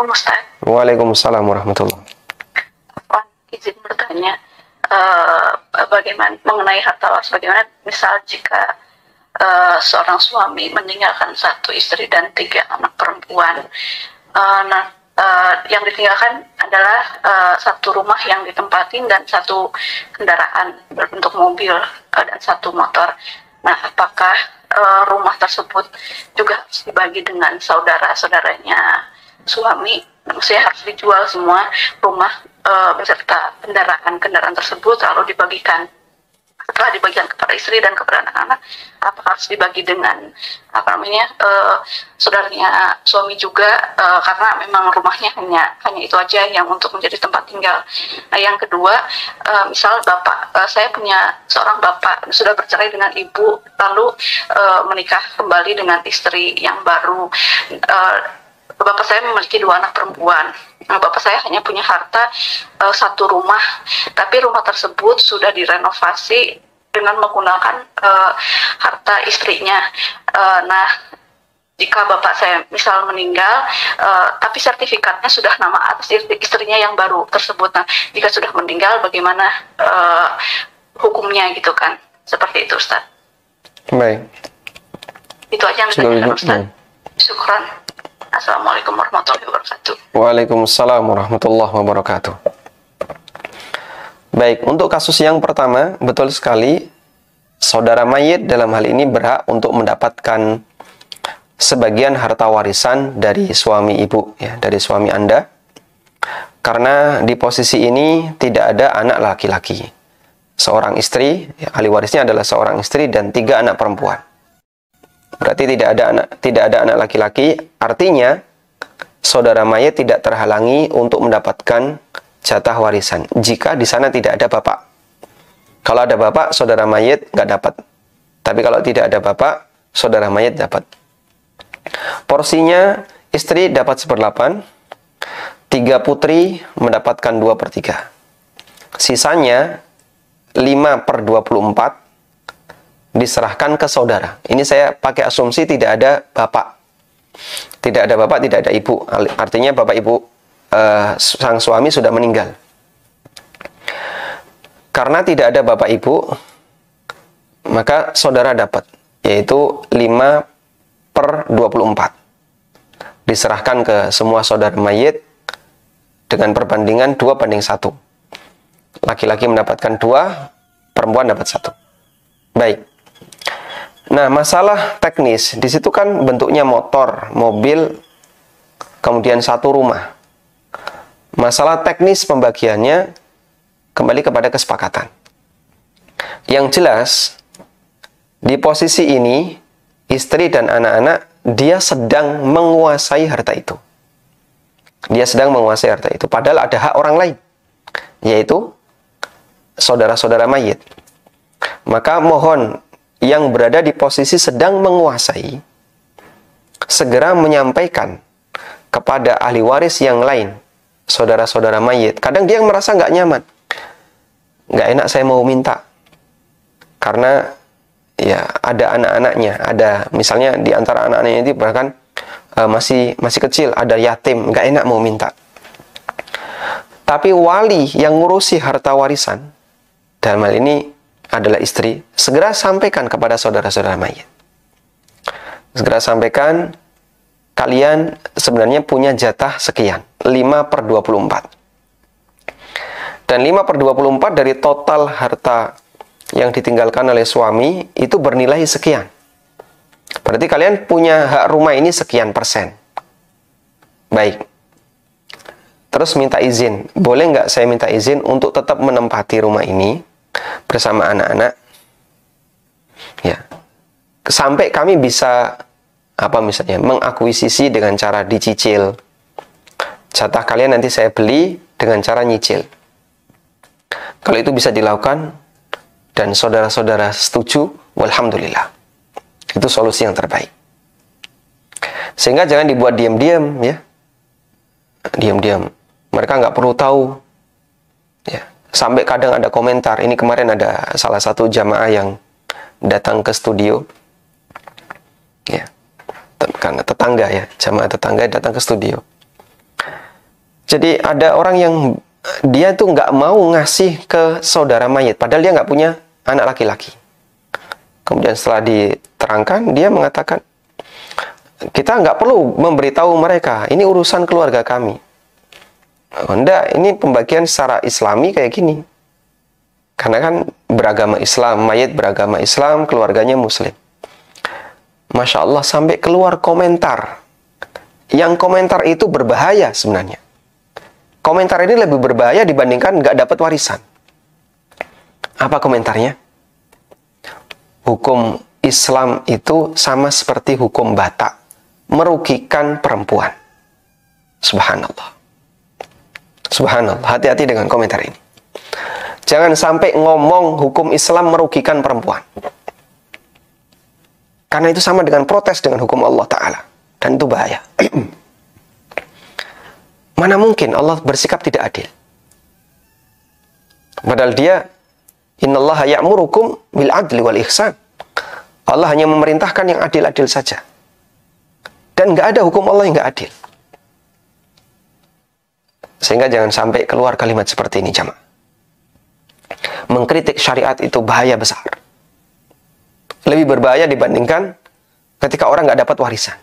Assalamualaikum Ustaz. Waalaikumsalam warahmatullahi. Izin bertanya, bagaimana mengenai harta waris, bagaimana misal jika seorang suami meninggalkan 1 istri dan 3 anak perempuan. Yang ditinggalkan adalah 1 rumah yang ditempatin dan 1 kendaraan berbentuk mobil dan 1 motor. Nah, apakah rumah tersebut juga harus dibagi dengan saudara-saudaranya suami? Maksudnya harus dijual semua rumah beserta kendaraan tersebut lalu dibagikan. Setelah dibagikan kepada istri dan kepada anak-anak, apakah harus dibagi dengan saudaranya suami juga, karena memang rumahnya hanya itu aja yang untuk menjadi tempat tinggal. Nah, yang kedua, misal bapak, saya punya seorang bapak sudah bercerai dengan ibu, lalu menikah kembali dengan istri yang baru. Bapak saya memiliki 2 anak perempuan. Nah, bapak saya hanya punya harta 1 rumah, tapi rumah tersebut sudah direnovasi dengan menggunakan harta istrinya. Nah, jika bapak saya misal meninggal, tapi sertifikatnya sudah nama atas istrinya yang baru tersebut. Nah, jika sudah meninggal, bagaimana hukumnya gitu kan? Seperti itu, Ustaz. Baik. Itu aja yang ditanyakan, Ustaz. Syukran. Assalamualaikum warahmatullahi wabarakatuh. Waalaikumsalam warahmatullahi wabarakatuh. Baik, untuk kasus yang pertama, betul sekali, saudara mayit dalam hal ini berhak untuk mendapatkan sebagian harta warisan dari suami ibu, ya, dari suami Anda. Karena di posisi ini tidak ada anak laki-laki. Seorang istri, ya, ahli warisnya adalah seorang istri dan 3 anak perempuan. Berarti tidak ada anak laki-laki, artinya saudara mayit tidak terhalangi untuk mendapatkan jatah warisan jika di sana tidak ada bapak. Kalau ada bapak, saudara mayit nggak dapat. Tapi kalau tidak ada bapak, saudara mayit dapat. Porsinya istri dapat 1/8, 3 putri mendapatkan 2/3. Sisanya 5/24 diserahkan ke saudara. Ini saya pakai asumsi tidak ada bapak. Tidak ada bapak, tidak ada ibu. Artinya bapak ibu sang suami sudah meninggal. Karena tidak ada bapak ibu, maka saudara dapat, yaitu 5/24. Diserahkan ke semua saudara mayit dengan perbandingan 2/1. Laki-laki mendapatkan 2, perempuan dapat 1. Baik. Nah, masalah teknis, di situ kan bentuknya motor, mobil, kemudian 1 rumah. Masalah teknis pembagiannya kembali kepada kesepakatan. Yang jelas, di posisi ini, istri dan anak-anak, dia sedang menguasai harta itu. Dia sedang menguasai harta itu. Padahal ada hak orang lain, yaitu saudara-saudara mayit. Maka mohon yang berada di posisi sedang menguasai segera menyampaikan kepada ahli waris yang lain, saudara-saudara mayit. Kadang dia merasa nggak nyaman, nggak enak, saya mau minta karena ya ada anak-anaknya, ada misalnya di antara anak-anaknya itu bahkan masih kecil, ada yatim, nggak enak mau minta. Tapi wali yang ngurusi harta warisan dalam hal ini adalah istri, segera sampaikan kepada saudara-saudara mayit. Segera sampaikan, kalian sebenarnya punya jatah sekian, 5/24. Dan 5/24 dari total harta yang ditinggalkan oleh suami, itu bernilai sekian. Berarti kalian punya hak rumah ini sekian persen. Baik. Terus minta izin, boleh nggak saya minta izin untuk tetap menempati rumah ini bersama anak-anak, ya, sampai kami bisa misalnya mengakuisisi dengan cara dicicil. Jatah kalian nanti saya beli dengan cara nyicil. Kalau itu bisa dilakukan dan saudara-saudara setuju, walhamdulillah, itu solusi yang terbaik. Sehingga jangan dibuat diam-diam, ya, diam-diam. Mereka nggak perlu tahu, ya. Sampai kadang ada komentar, ini kemarin ada salah satu jamaah yang datang ke studio, ya, karena tetangga, ya, jamaah tetangga datang ke studio. Jadi ada orang yang dia tuh nggak mau ngasih ke saudara mayit, padahal dia nggak punya anak laki-laki. Kemudian setelah diterangkan, dia mengatakan, kita nggak perlu memberitahu mereka, ini urusan keluarga kami. Oh, enggak, ini pembagian secara islami kayak gini. Karena kan beragama Islam, mayit beragama Islam, keluarganya muslim. Masya Allah, sampai keluar komentar. Yang komentar itu berbahaya sebenarnya. Komentar ini lebih berbahaya dibandingkan nggak dapat warisan. Apa komentarnya? Hukum Islam itu sama seperti hukum Batak, merugikan perempuan. Subhanallah. Subhanallah, hati-hati dengan komentar ini. Jangan sampai ngomong hukum Islam merugikan perempuan. Karena itu sama dengan protes dengan hukum Allah Ta'ala. Dan itu bahaya. Mana mungkin Allah bersikap tidak adil? Padahal dia, innallaha ya'murukum bil adli wal ihsan. Allah hanya memerintahkan yang adil-adil saja. Dan nggak ada hukum Allah yang nggak adil. Sehingga jangan sampai keluar kalimat seperti ini, jamaah. Mengkritik syariat itu bahaya besar. Lebih berbahaya dibandingkan ketika orang nggak dapat warisan.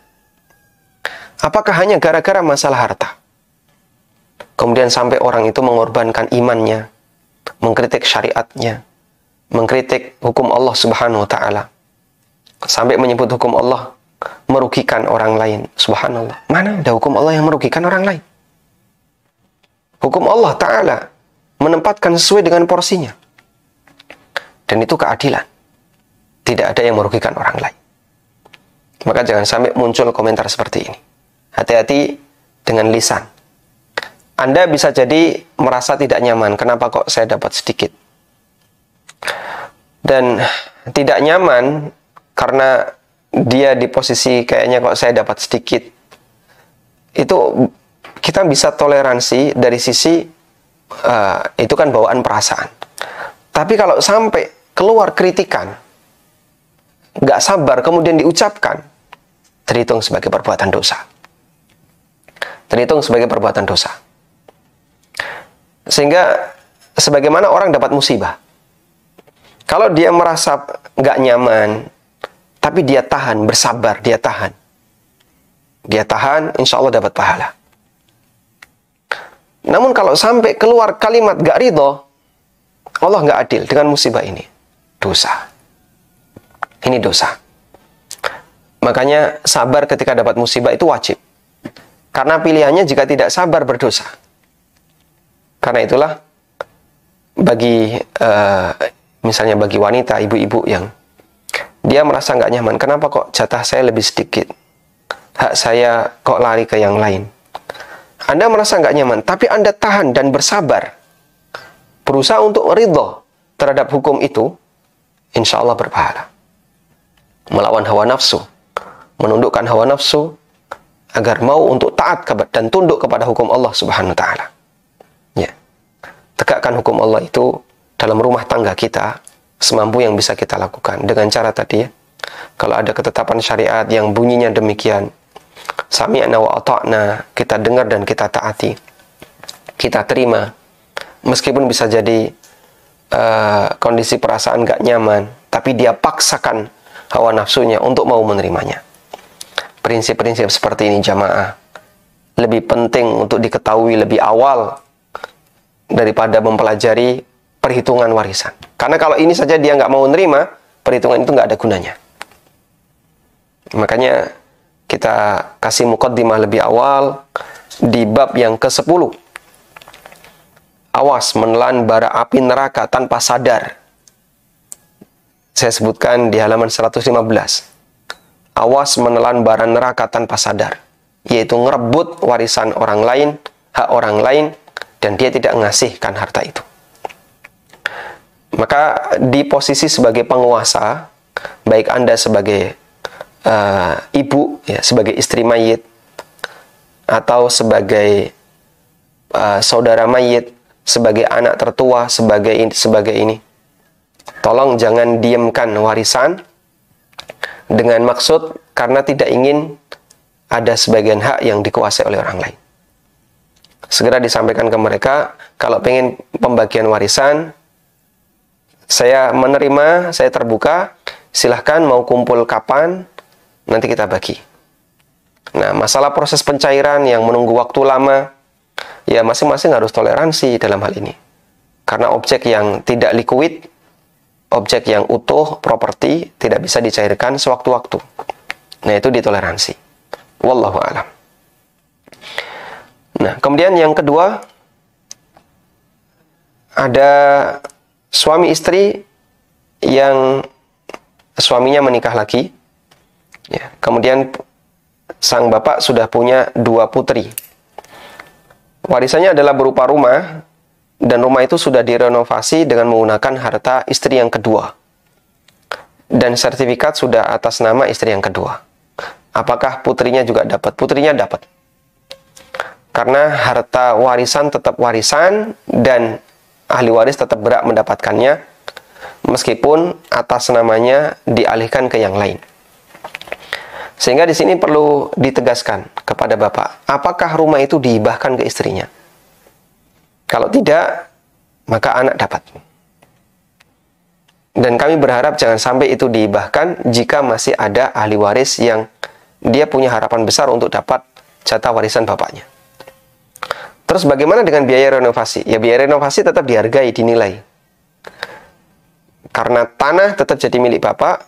Apakah hanya gara-gara masalah harta? Kemudian sampai orang itu mengorbankan imannya, mengkritik syariatnya, mengkritik hukum Allah Subhanahu wa Ta'ala. Sampai menyebut hukum Allah merugikan orang lain. Subhanallah. Mana ada hukum Allah yang merugikan orang lain? Hukum Allah Ta'ala menempatkan sesuai dengan porsinya. Dan itu keadilan. Tidak ada yang merugikan orang lain. Maka jangan sampai muncul komentar seperti ini. Hati-hati dengan lisan. Anda bisa jadi merasa tidak nyaman. Kenapa kok saya dapat sedikit? Dan tidak nyaman karena dia di posisi kayaknya kok saya dapat sedikit. Itu kita bisa toleransi dari sisi itu kan bawaan perasaan. Tapi kalau sampai keluar kritikan, nggak sabar kemudian diucapkan, terhitung sebagai perbuatan dosa. Terhitung sebagai perbuatan dosa. Sehingga sebagaimana orang dapat musibah. Kalau dia merasa nggak nyaman, tapi dia tahan, bersabar, dia tahan. Dia tahan, insya Allah dapat pahala. Namun kalau sampai keluar kalimat gak ridho, Allah gak adil dengan musibah ini. Dosa. Ini dosa. Makanya sabar ketika dapat musibah itu wajib. Karena pilihannya jika tidak sabar berdosa. Karena itulah bagi misalnya bagi wanita, ibu-ibu yang dia merasa gak nyaman, kenapa kok jatah saya lebih sedikit? Hak saya kok lari ke yang lain? Anda merasa nggak nyaman, tapi Anda tahan dan bersabar, berusaha untuk ridho terhadap hukum itu, insya Allah berpahala. Melawan hawa nafsu, menundukkan hawa nafsu, agar mau untuk taat dan tunduk kepada hukum Allah Subhanahu wa Ta'ala. Ya. Tegakkan hukum Allah itu dalam rumah tangga kita, semampu yang bisa kita lakukan. Dengan cara tadi ya, kalau ada ketetapan syariat yang bunyinya demikian, sami'na wa ata'na, kita dengar dan kita taati, kita terima, meskipun bisa jadi kondisi perasaan gak nyaman, tapi dia paksakan hawa nafsunya untuk mau menerimanya. Prinsip-prinsip seperti ini jamaah lebih penting untuk diketahui lebih awal daripada mempelajari perhitungan warisan. Karena kalau ini saja dia nggak mau menerima, perhitungan itu nggak ada gunanya. Makanya kita kasih muqaddimah lebih awal di bab yang ke-10. Awas menelan bara api neraka tanpa sadar. Saya sebutkan di halaman 115. Awas menelan bara neraka tanpa sadar, yaitu ngerebut warisan orang lain, hak orang lain, dan dia tidak mengasihkan harta itu. Maka di posisi sebagai penguasa, baik Anda sebagai ibu, ya, sebagai istri mayit, atau sebagai saudara mayit, sebagai anak tertua, sebagai ini, tolong jangan diamkan warisan dengan maksud karena tidak ingin ada sebagian hak yang dikuasai oleh orang lain. segera disampaikan ke mereka, kalau pengen pembagian warisan, saya menerima, saya terbuka, silahkan mau kumpul kapan, nanti kita bagi. Nah, masalah proses pencairan yang menunggu waktu lama, ya masing-masing harus toleransi dalam hal ini. Karena objek yang tidak liquid, objek yang utuh, properti, tidak bisa dicairkan sewaktu-waktu. Nah, itu ditoleransi. Wallahu a'lam. Nah, kemudian yang kedua, ada suami istri yang suaminya menikah lagi, ya, kemudian sang bapak sudah punya 2 putri. Warisannya adalah berupa rumah, dan rumah itu sudah direnovasi dengan menggunakan harta istri yang kedua. Dan sertifikat sudah atas nama istri yang kedua. Apakah putrinya juga dapat? Putrinya dapat. Karena harta warisan tetap warisan, dan ahli waris tetap berhak mendapatkannya, meskipun atas namanya dialihkan ke yang lain. Sehingga di sini perlu ditegaskan kepada bapak, apakah rumah itu dihibahkan ke istrinya? Kalau tidak, maka anak dapat. Dan kami berharap jangan sampai itu dihibahkan jika masih ada ahli waris yang dia punya harapan besar untuk dapat jatah warisan bapaknya. Terus bagaimana dengan biaya renovasi? Ya, biaya renovasi tetap dihargai, dinilai. Karena tanah tetap jadi milik bapak,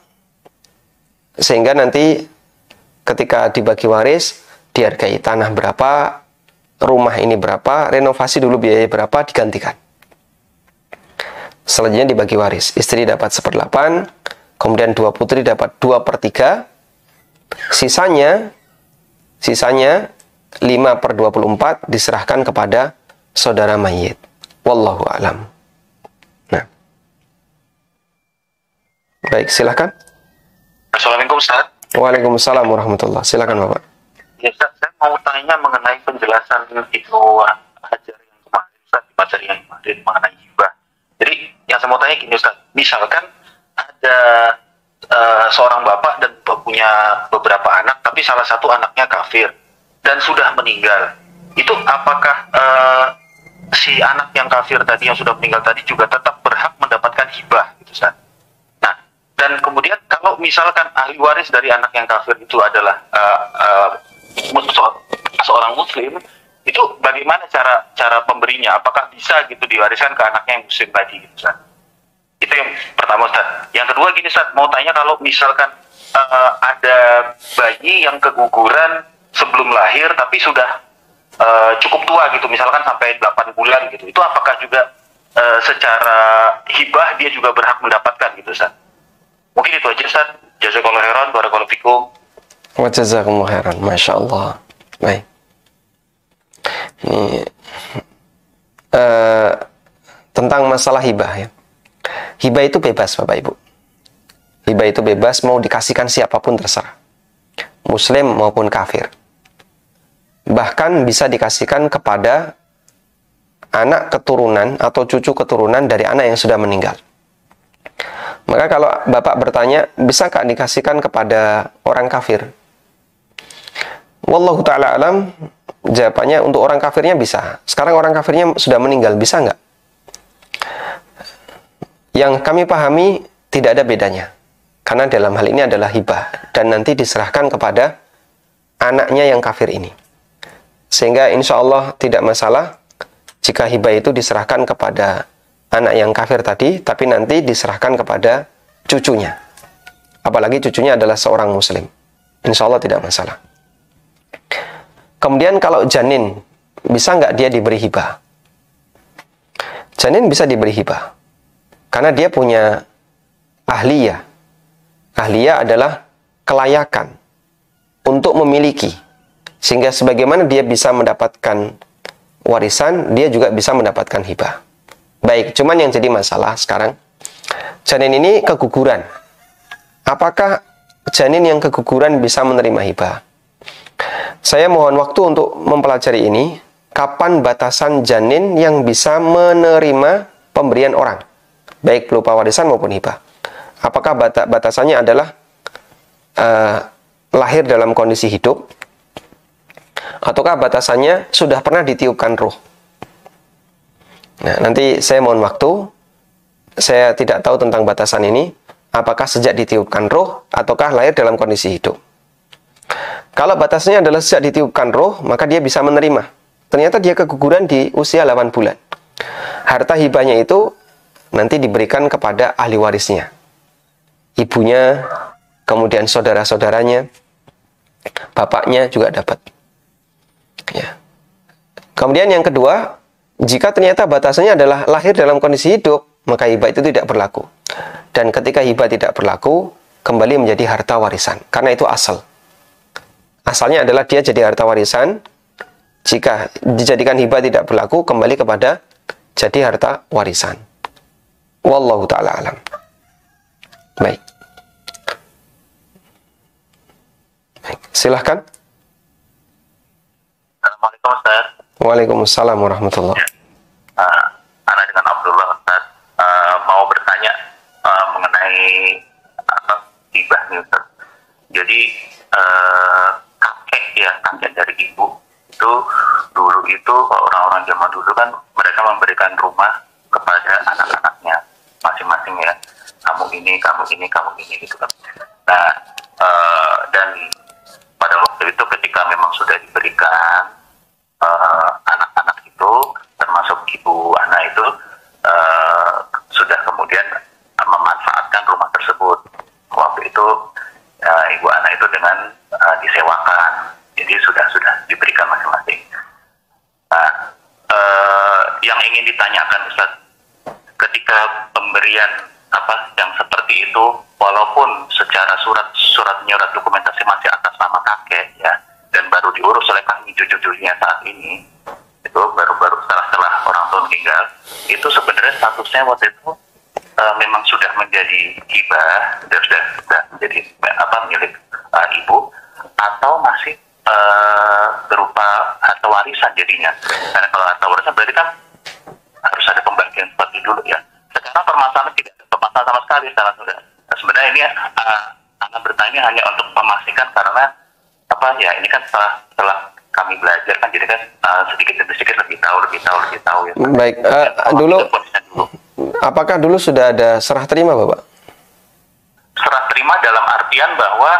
sehingga nanti ketika dibagi waris, dihargai tanah berapa, rumah ini berapa, renovasi dulu biaya berapa, digantikan. Selanjutnya dibagi waris. Istri dapat 1/8, kemudian 2 putri dapat 2/3, sisanya 5/24 diserahkan kepada saudara mayit. Wallahu a'lam. Nah, baik, silakan. Assalamualaikum Ustaz. Waalaikumsalam warahmatullah. Silakan Bapak. Ya Ustaz, saya mau tanya mengenai penjelasan itu ajar yang kemarin Ustaz, di materi yang kemarin mengenai hibah. Jadi yang saya mau tanya gini Ustaz, misalkan ada seorang bapak dan punya beberapa anak, tapi salah satu anaknya kafir dan sudah meninggal. Itu apakah si anak yang kafir tadi, yang sudah meninggal tadi, juga tetap berhak mendapatkan hibah gitu Ustaz? Nah, dan kemudian kalau misalkan ahli waris dari anak yang kafir itu adalah seorang muslim, itu bagaimana cara pemberinya? Apakah bisa gitu diwariskan ke anaknya yang muslim tadi gitu Ustaz? Itu yang pertama Ustaz. Yang kedua gini Ustaz, mau tanya kalau misalkan ada bayi yang keguguran sebelum lahir tapi sudah cukup tua gitu, misalkan sampai 8 bulan gitu, itu apakah juga secara hibah dia juga berhak mendapatkan gitu Ustaz? Mungkin itu aja Ustaz. Jazakallahu khairan, barakallahu fikum. Wa jazakumullahu khairan. Masya Allah. Baik. Ini tentang masalah hibah ya. Hibah itu bebas Bapak Ibu. Hibah itu bebas, mau dikasihkan siapapun terserah. Muslim maupun kafir. Bahkan bisa dikasihkan kepada anak keturunan atau cucu keturunan dari anak yang sudah meninggal. Maka kalau Bapak bertanya, bisakah dikasihkan kepada orang kafir? Wallahu ta'ala alam, jawabannya untuk orang kafirnya bisa. Sekarang orang kafirnya sudah meninggal, bisa nggak? Yang kami pahami tidak ada bedanya. Karena dalam hal ini adalah hibah. Dan nanti diserahkan kepada anaknya yang kafir ini. Sehingga insya Allah tidak masalah jika hibah itu diserahkan kepada anak yang kafir tadi, tapi nanti diserahkan kepada cucunya. Apalagi cucunya adalah seorang muslim. Insya Allah tidak masalah. Kemudian kalau janin, bisa nggak dia diberi hibah? Janin bisa diberi hibah. Karena dia punya ahliyah. Ahliyah adalah kelayakan untuk memiliki. Sehingga sebagaimana dia bisa mendapatkan warisan, dia juga bisa mendapatkan hibah. Baik, cuman yang jadi masalah sekarang, janin ini keguguran. Apakah janin yang keguguran bisa menerima hibah? Saya mohon waktu untuk mempelajari ini, kapan batasan janin yang bisa menerima pemberian orang, baik berupa warisan maupun hibah. Apakah batasannya adalah lahir dalam kondisi hidup, Ataukah batasannya sudah pernah ditiupkan ruh? Nah, nanti saya mohon waktu. Saya tidak tahu tentang batasan ini. Apakah sejak ditiupkan ruh ataukah lahir dalam kondisi hidup? Kalau batasnya adalah sejak ditiupkan ruh, maka dia bisa menerima. Ternyata dia keguguran di usia 8 bulan. Harta hibahnya itu nanti diberikan kepada ahli warisnya. Ibunya, kemudian saudara-saudaranya, bapaknya juga dapat. Ya. Kemudian yang kedua, jika ternyata batasannya adalah lahir dalam kondisi hidup, maka hibah itu tidak berlaku. Dan ketika hibah tidak berlaku, kembali menjadi harta warisan. Karena itu asal. Asalnya adalah dia jadi harta warisan. Jika dijadikan hibah tidak berlaku, kembali kepada jadi harta warisan. Wallahu ta'ala alam. Baik. Silahkan. Assalamualaikum Ustaz. Waalaikumsalam warahmatullahi wabarakatuh. Ana dengan Abdullah Ustaz. Mau bertanya mengenai hibah nih Ustaz. Jadi kakek dari ibu itu dulu itu kalau orang-orang zaman dulu kan mereka memberikan rumah kepada anak-anaknya masing-masing ya. Kamu ini gitu kan. Nah, dan pada waktu itu ketika memang sudah diberikan anak-anak itu termasuk ibu anak itu sudah kemudian memanfaatkan rumah tersebut. Waktu itu ibu anak itu dengan disewakan, jadi sudah diberikan masing-masing. Nah, yang ingin ditanyakan Ustaz, ketika pemberian yang seperti itu, walaupun secara surat menyurat dokumentasi masih atas nama kakek ya, dan baru diurus oleh kami cucu-cucunya saat ini, itu baru setelah orang tua meninggal, itu sebenarnya statusnya waktu itu memang sudah menjadi hibah, sudah menjadi milik ibu, atau masih berupa harta warisan jadinya. Karena kalau harta warisan berarti kan harus ada pembagian seperti dulu ya. Sekarang permasalahan tidak ada permasalahan sama sekali sekarang sudah. Sebenarnya ini anak bertanya hanya untuk memastikan karena ini kan setelah kami belajar kan jadi kan sedikit demi sedikit lebih tahu ya. Baik, dulu apakah dulu sudah ada serah terima Bapak? Serah terima dalam artian bahwa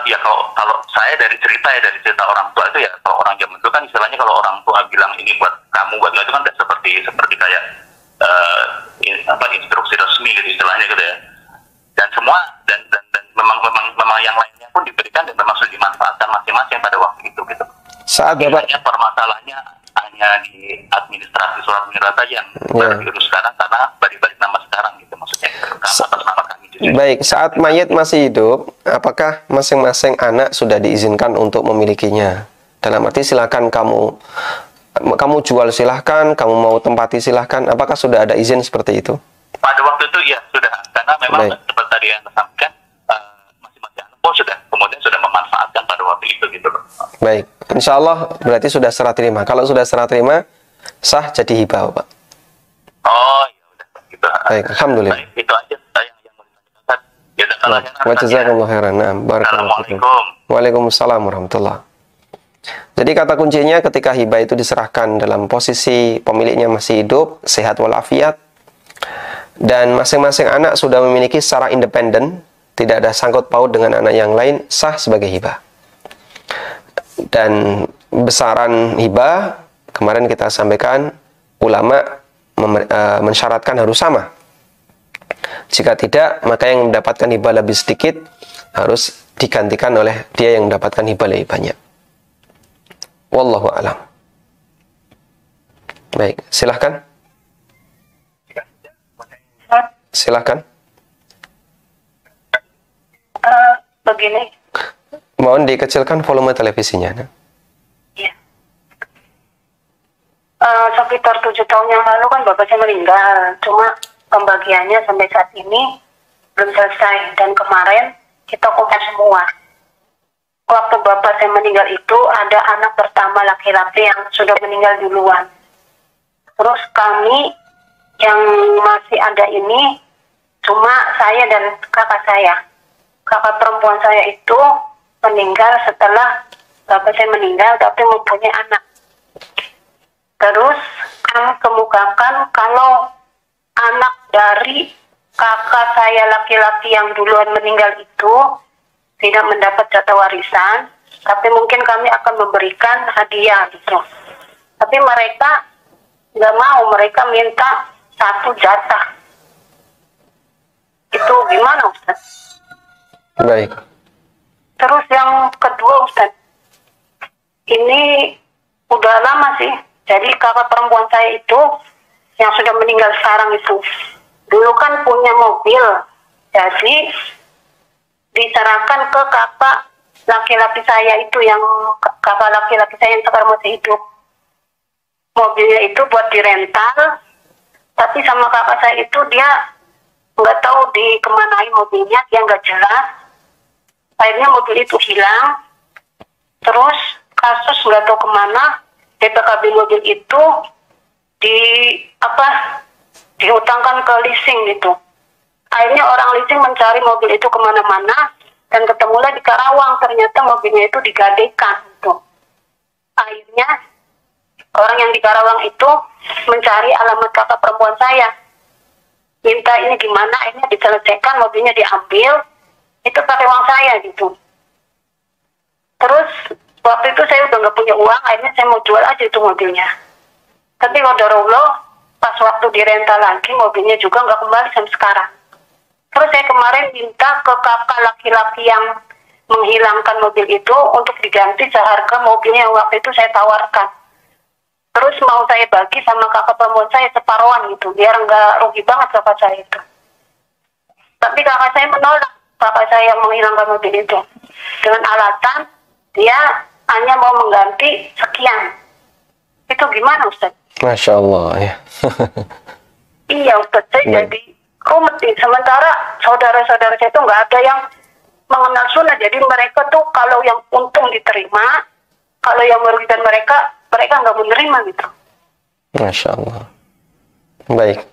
ya kalau saya dari cerita orang tua itu ya, kalau orang zaman dulu kan istilahnya kalau orang tua bilang ini buat kamu buat itu kan udah seperti kayak instruksi resmi gitu istilahnya gitu ya. Dan semua dan memang yang lainnya pun diberikan dan memang sudah dimanfaatkan masing-masing pada waktu itu gitu. Saat Bapak permasalahannya hanya di administrasi surat menyurat aja yang baru diurus sekarang karena balik nama sekarang gitu maksudnya atas nama kami. Baik, saat mayit masih hidup, apakah masing-masing anak sudah diizinkan untuk memilikinya? Dalam arti silakan kamu jual silahkan, kamu mau tempati silahkan. Apakah sudah ada izin seperti itu? Pada waktu itu ya sudah, karena memang seperti tadi yang disampaikan masing-masing anak pun kemudian sudah memanfaatkan pada waktu itu gitu. Baik, insya Allah berarti sudah serah terima. Kalau sudah serah terima, sah jadi hibah Pak. Oh ya udah gitu. Baik, alhamdulillah. Baik, itu aja yang mau ditanyakan. Wa jazakallahu khairan. Assalamualaikum. Waalaikumsalam warahmatullahi. Jadi kata kuncinya ketika hibah itu diserahkan dalam posisi pemiliknya masih hidup, sehat walafiat, dan masing-masing anak sudah memiliki secara independen, tidak ada sangkut paut dengan anak yang lain, sah sebagai hibah. Dan besaran hibah, kemarin kita sampaikan, ulama mensyaratkan harus sama. Jika tidak, maka yang mendapatkan hibah lebih sedikit harus digantikan oleh dia yang mendapatkan hibah lebih banyak. Wallahu a'lam. Baik, silahkan. Silahkan. Begini. Mohon dikecilkan volume televisinya. Iya. Sekitar 7 tahun yang lalu kan bapak saya meninggal. Cuma pembagiannya sampai saat ini belum selesai. Dan kemarin kita kumpul semua. Waktu bapak saya meninggal itu ada anak pertama laki-laki yang sudah meninggal duluan. Terus kami yang masih ada ini cuma saya dan kakak saya. Kakak perempuan saya itu meninggal setelah bapak saya meninggal tapi mempunyai anak. Terus kami kemukakan kalau anak dari kakak saya laki-laki yang duluan meninggal itu tidak mendapat jatah warisan, tapi mungkin kami akan memberikan hadiah gitu. Tapi mereka nggak mau, mereka minta 1 jatah. Itu gimana, Ustaz? Baik. Terus yang kedua, Ustaz, ini udah lama sih. Jadi kakak perempuan saya itu yang sudah meninggal sekarang itu dulu kan punya mobil, jadi diserahkan ke kakak laki-laki saya itu, yang kakak laki-laki saya yang sekarang masih hidup. Mobilnya itu buat dirental, tapi sama kakak saya itu dia nggak tahu dikemanain mobilnya, dia nggak jelas. Akhirnya mobil itu hilang, terus kasus nggak tahu kemana, DPKB mobil itu dihutangkan ke leasing gitu. Akhirnya orang leasing mencari mobil itu kemana-mana dan ketemulah di Karawang, ternyata mobilnya itu digadaikan gitu. Akhirnya orang yang di Karawang itu mencari alamat kakak perempuan saya, minta ini gimana, akhirnya diselesaikan, mobilnya diambil, itu pakai uang saya gitu. Terus waktu itu saya udah nggak punya uang, akhirnya saya mau jual aja itu mobilnya. Tapi qadarullah, pas waktu dirental lagi, mobilnya juga nggak kembali sampai sekarang. Terus saya kemarin minta ke kakak laki-laki yang menghilangkan mobil itu untuk diganti seharga mobilnya yang waktu itu saya tawarkan. Terus mau saya bagi sama kakak perempuan saya separuhan gitu, biar nggak rugi banget kakak saya itu. Tapi kakak saya menolak, kakak saya yang menghilangkan mobil itu, dengan alasan dia hanya mau mengganti sekian. Itu gimana, Ustaz? Masya Allah ya. Iya, Ustaz, saya jadi rumit. Sementara saudara-saudara saya itu nggak ada yang mengenal sunnah. Jadi mereka tuh kalau yang untung diterima, kalau yang merugikan mereka nggak menerima gitu. Masya Allah. Baik.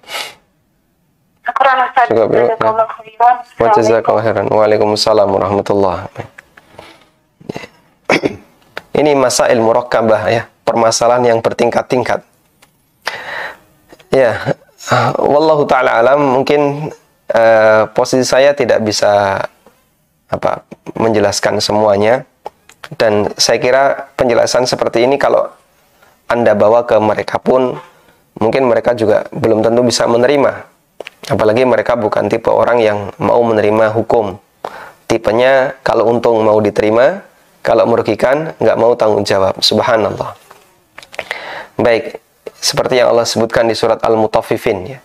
Syukuran, Ustaz. Cukup, ya. Jazakallahu khairan. Wa jazakallahu khairan. Waalaikumsalam warahmatullahi wabarakatuh. Ini masail murakkabah ya, permasalahan yang bertingkat-tingkat. Ya, wallahu taala alam, mungkin posisi saya tidak bisa menjelaskan semuanya, dan saya kira penjelasan seperti ini kalau Anda bawa ke mereka pun mungkin mereka juga belum tentu bisa menerima. Apalagi mereka bukan tipe orang yang mau menerima hukum. Tipenya kalau untung mau diterima, kalau merugikan nggak mau tanggung jawab. Subhanallah. Baik, seperti yang Allah sebutkan di surat Al-Mutaffifin ya.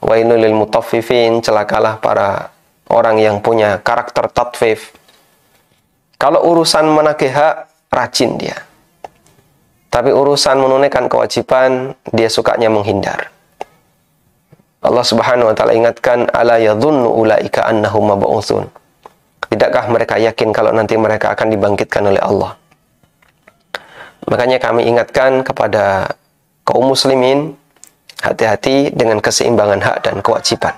Wailul lil mutaffifin, celakalah para orang yang punya karakter tatfif. Kalau urusan menagih hak, rajin dia. Tapi urusan menunaikan kewajiban, dia sukanya menghindar. Allah Subhanahu wa taala ingatkan, ala yadhunnu ulaika annahum mab'utsun. Tidakkah mereka yakin kalau nanti mereka akan dibangkitkan oleh Allah? Makanya kami ingatkan kepada kaum muslimin, hati-hati dengan keseimbangan hak dan kewajiban.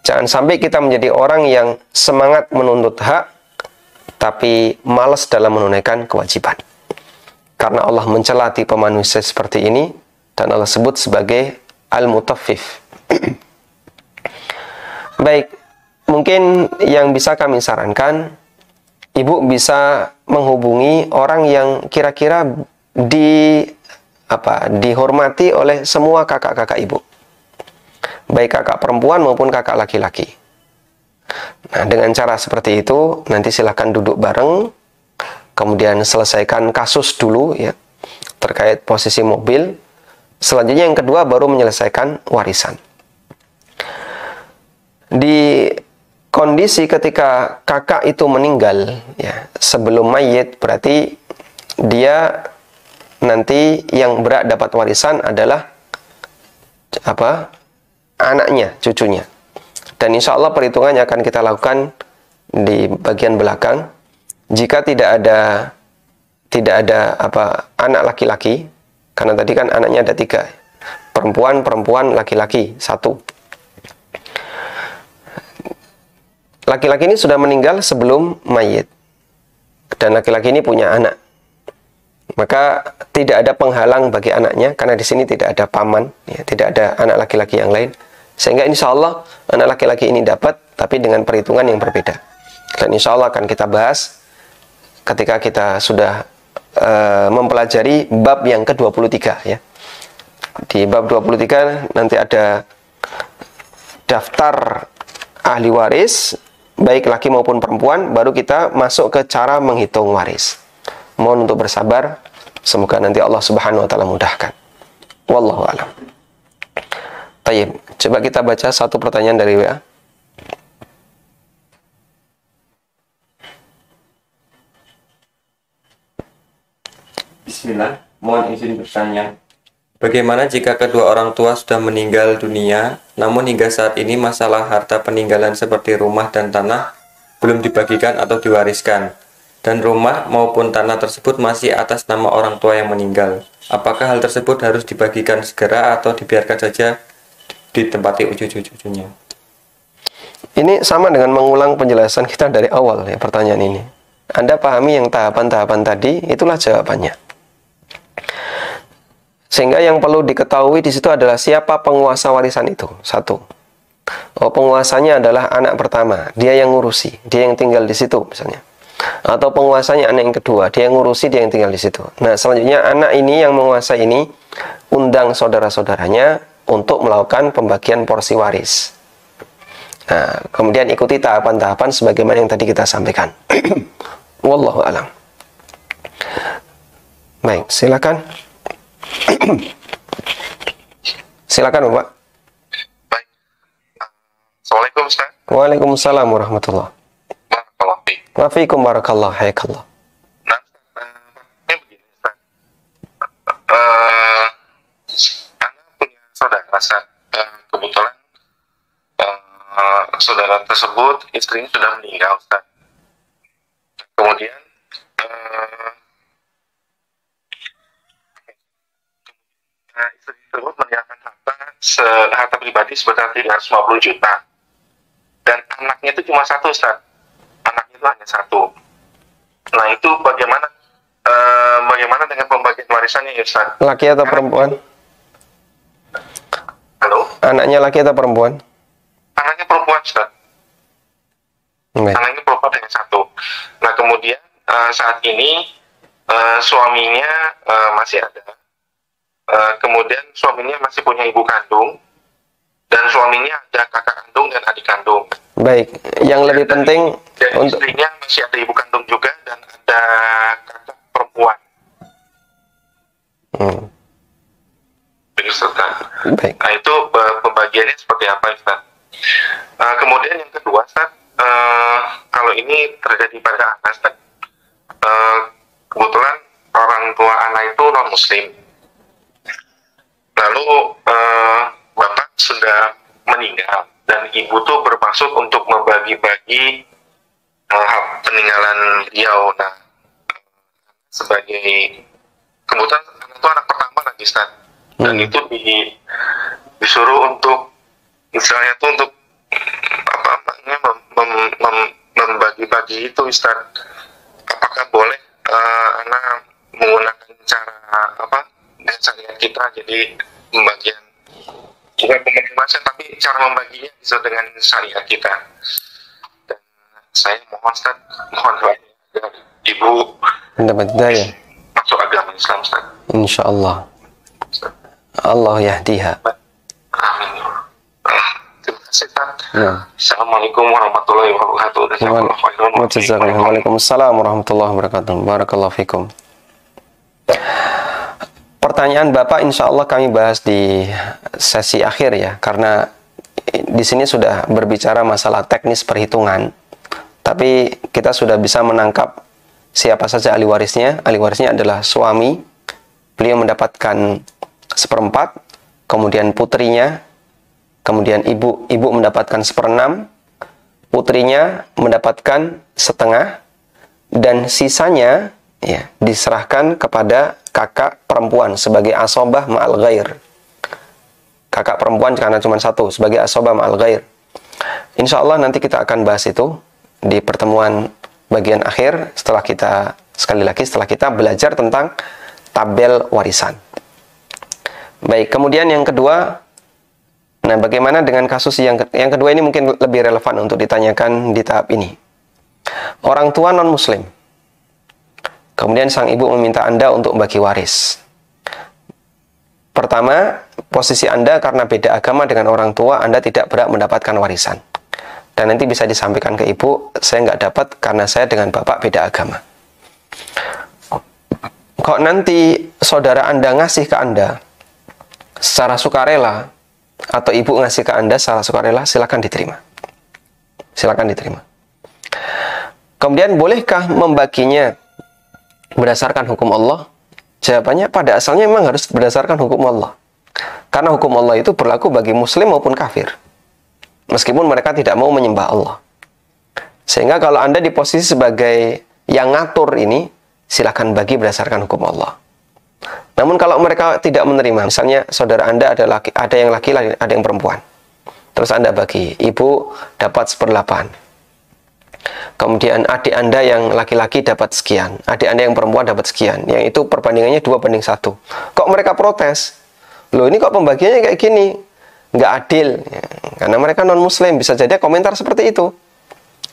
Jangan sampai kita menjadi orang yang semangat menuntut hak, tapi malas dalam menunaikan kewajiban. Karena Allah mencela tipe manusia seperti ini, dan Allah sebut sebagai al-mutaffif. Baik, mungkin yang bisa kami sarankan, ibu bisa menghubungi orang yang kira-kira dihormati oleh semua kakak-kakak ibu, baik kakak perempuan maupun kakak laki-laki. Nah, dengan cara seperti itu, nanti silahkan duduk bareng, kemudian selesaikan kasus dulu ya, terkait posisi mobil. Selanjutnya yang kedua baru menyelesaikan warisan. Di kondisi ketika kakak itu meninggal ya, sebelum mayit, berarti dia nanti yang berhak dapat warisan adalah anaknya, cucunya. Dan insya Allah perhitungannya akan kita lakukan di bagian belakang. Jika tidak ada anak laki-laki, karena tadi kan anaknya ada 3, perempuan, laki-laki 1. Laki-laki ini sudah meninggal sebelum mayit. dan laki-laki ini punya anak, maka tidak ada penghalang bagi anaknya, karena di sini tidak ada paman, ya, tidak ada anak laki-laki yang lain, sehingga insya Allah anak laki-laki ini dapat, tapi dengan perhitungan yang berbeda. Dan insya Allah akan kita bahas ketika kita sudah mempelajari bab yang ke-23, ya. Di bab 23 nanti ada daftar ahli waris, baik laki maupun perempuan, baru kita masuk ke cara menghitung waris. Mohon untuk bersabar, semoga nanti Allah Subhanahu wa taala mudahkan. Wallahu a'lam. Tayyib, coba kita baca satu pertanyaan dari WA. Bismillah, mohon izin bertanya. Bagaimana jika kedua orang tua sudah meninggal dunia, namun hingga saat ini masalah harta peninggalan seperti rumah dan tanah belum dibagikan atau diwariskan, dan rumah maupun tanah tersebut masih atas nama orang tua yang meninggal? Apakah hal tersebut harus dibagikan segera atau dibiarkan saja ditempati cucu-cucunya? Ini sama dengan mengulang penjelasan kita dari awal, ya, pertanyaan ini. Anda pahami yang tahapan-tahapan tadi, itulah jawabannya. Sehingga yang perlu diketahui di situ adalah siapa penguasa warisan itu. Satu, penguasanya adalah anak pertama, dia yang ngurusi, dia yang tinggal di situ misalnya. Atau penguasanya anak yang kedua, dia yang ngurusi, dia yang tinggal di situ. Nah, selanjutnya anak ini yang menguasai ini undang saudara-saudaranya untuk melakukan pembagian porsi waris. Nah, kemudian ikuti tahapan-tahapan sebagaimana yang tadi kita sampaikan. Wallahu a'lam. Baik, silakan. Silakan Bapak. Baik. Assalamualaikum Ustaz. Waalaikumsalam warahmatullahi Barakallahu. wafikum barakallah hayakallah. Nah, ini begini Ustaz. Anda punya saudara Ustaz. Kebetulan saudara tersebut istrinya sudah meninggal Ustaz. Kemudian istri tersebut meninggalkan harta pribadi sebesar 350 juta, dan anaknya itu cuma satu Ustaz. Anaknya itu hanya satu. Nah, itu bagaimana dengan pembagian warisannya ya Ustaz? Laki atau perempuan? Halo? Anaknya laki atau perempuan? Anaknya perempuan Ustaz. Baik. Anaknya perempuan hanya satu. Nah, kemudian saat ini suaminya masih ada. Kemudian suaminya masih punya ibu kandung, dan suaminya ada kakak kandung dan adik kandung. Baik, yang lebih penting dan untuk istrinya masih ada ibu kandung juga dan ada kakak perempuan. Begitu Ustaz. baik. Nah, itu pembagiannya seperti apa Ustaz? Kemudian yang kedua Ustaz, kalau ini terjadi pada anak Ustaz, kebetulan orang tua anak itu non muslim. Lalu bapak sudah meninggal dan ibu tuh bermaksud untuk membagi-bagi peninggalan beliau. Nah, sebagai kebetulan anak itu anak pertama lagi Ustaz, dan itu disuruh untuk misalnya tuh untuk apa namanya membagi-bagi itu Ustaz. Apakah boleh anak menggunakan cara apa dan syariat kita, jadi pembagian bukan pembagian warisan tapi cara membaginya bisa dengan syariat kita. Dan saya mohon Ustaz, mohon doanya agar ibu Mendapat hidayah. masuk agama Islam Ustaz. Insyaallah. Allah yahdiha. Amin. Terima kasih Ustaz. Ya. Assalamualaikum warahmatullahi wabarakatuh. Jazakallahu khairan. Waalaikumsalam warahmatullahi wabarakatuh. Barakallahu fikum. Pertanyaan Bapak insya Allah kami bahas di sesi akhir ya, karena di sini sudah berbicara masalah teknis perhitungan, tapi kita sudah bisa menangkap siapa saja ahli warisnya. Ahli warisnya adalah suami, beliau mendapatkan 1/4, kemudian putrinya, kemudian ibu mendapatkan 1/6, putrinya mendapatkan 1/2, dan sisanya ya diserahkan kepada kakak perempuan sebagai asobah ma'al ghair. Kakak perempuan karena cuma satu sebagai asobah ma'al ghair. Insya Allah nanti kita akan bahas itu di pertemuan bagian akhir setelah kita belajar tentang tabel warisan. Baik, kemudian yang kedua, nah bagaimana dengan kasus yang kedua ini mungkin lebih relevan untuk ditanyakan di tahap ini. Orang tua non-muslim, kemudian sang ibu meminta Anda untuk bagi waris. Pertama, posisi Anda karena beda agama dengan orang tua, Anda tidak berhak mendapatkan warisan. Dan nanti bisa disampaikan ke ibu, saya nggak dapat karena saya dengan bapak beda agama. Kok nanti saudara Anda ngasih ke Anda secara sukarela, atau ibu ngasih ke Anda secara sukarela, silakan diterima. Silakan diterima. Kemudian, bolehkah membaginya berdasarkan hukum Allah? Jawabannya, pada asalnya memang harus berdasarkan hukum Allah. Karena hukum Allah itu berlaku bagi muslim maupun kafir, meskipun mereka tidak mau menyembah Allah. Sehingga kalau Anda di posisi sebagai yang ngatur ini, silakan bagi berdasarkan hukum Allah. Namun kalau mereka tidak menerima, misalnya saudara Anda ada yang laki-laki, ada yang perempuan, terus Anda bagi, ibu dapat 1/8. Kemudian adik Anda yang laki-laki dapat sekian, adik Anda yang perempuan dapat sekian, yang itu perbandingannya 2/1. Kok mereka protes? Loh, ini kok pembagiannya kayak gini? Nggak adil. Ya, karena mereka non-muslim, bisa jadi komentar seperti itu.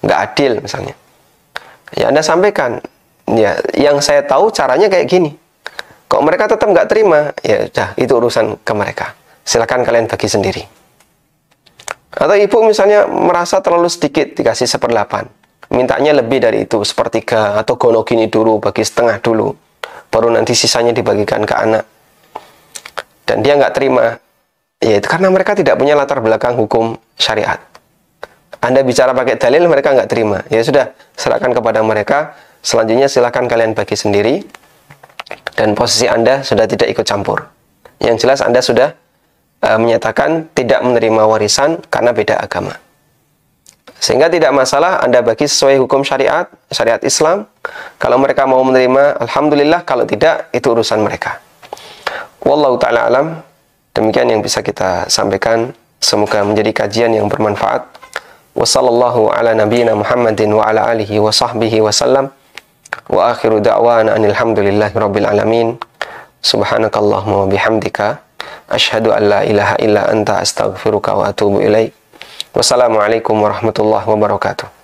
Nggak adil misalnya. Ya Anda sampaikan, ya yang saya tahu caranya kayak gini. Kok mereka tetap nggak terima? Ya udah, itu urusan ke mereka. Silakan kalian bagi sendiri. Atau ibu misalnya merasa terlalu sedikit, dikasih 1/8. Mintanya lebih dari itu, 1/3, atau gono gini dulu, bagi setengah dulu, baru nanti sisanya dibagikan ke anak. Dan dia nggak terima, ya itu karena mereka tidak punya latar belakang hukum syariat. Anda bicara pakai dalil, mereka nggak terima. Ya sudah, serahkan kepada mereka. Selanjutnya silakan kalian bagi sendiri. Dan posisi Anda sudah tidak ikut campur. Yang jelas Anda sudah menyatakan tidak menerima warisan karena beda agama. Sehingga tidak masalah Anda bagi sesuai hukum syariat Islam. Kalau mereka mau menerima, alhamdulillah. Kalau tidak, itu urusan mereka. Wallahu ta'ala alam. Demikian yang bisa kita sampaikan. Semoga menjadi kajian yang bermanfaat. Wassallallahu ala nabiyyina Muhammadin wa ala alihi wa sahbihi wa sallam. Wa akhiru da'wana anilhamdulillahi rabbil alamin. Subhanakallahumma wa bihamdika asyhadu an la ilaha illa anta astaghfiruka wa atubu ilaik. Wassalamualaikum warahmatullahi wabarakatuh.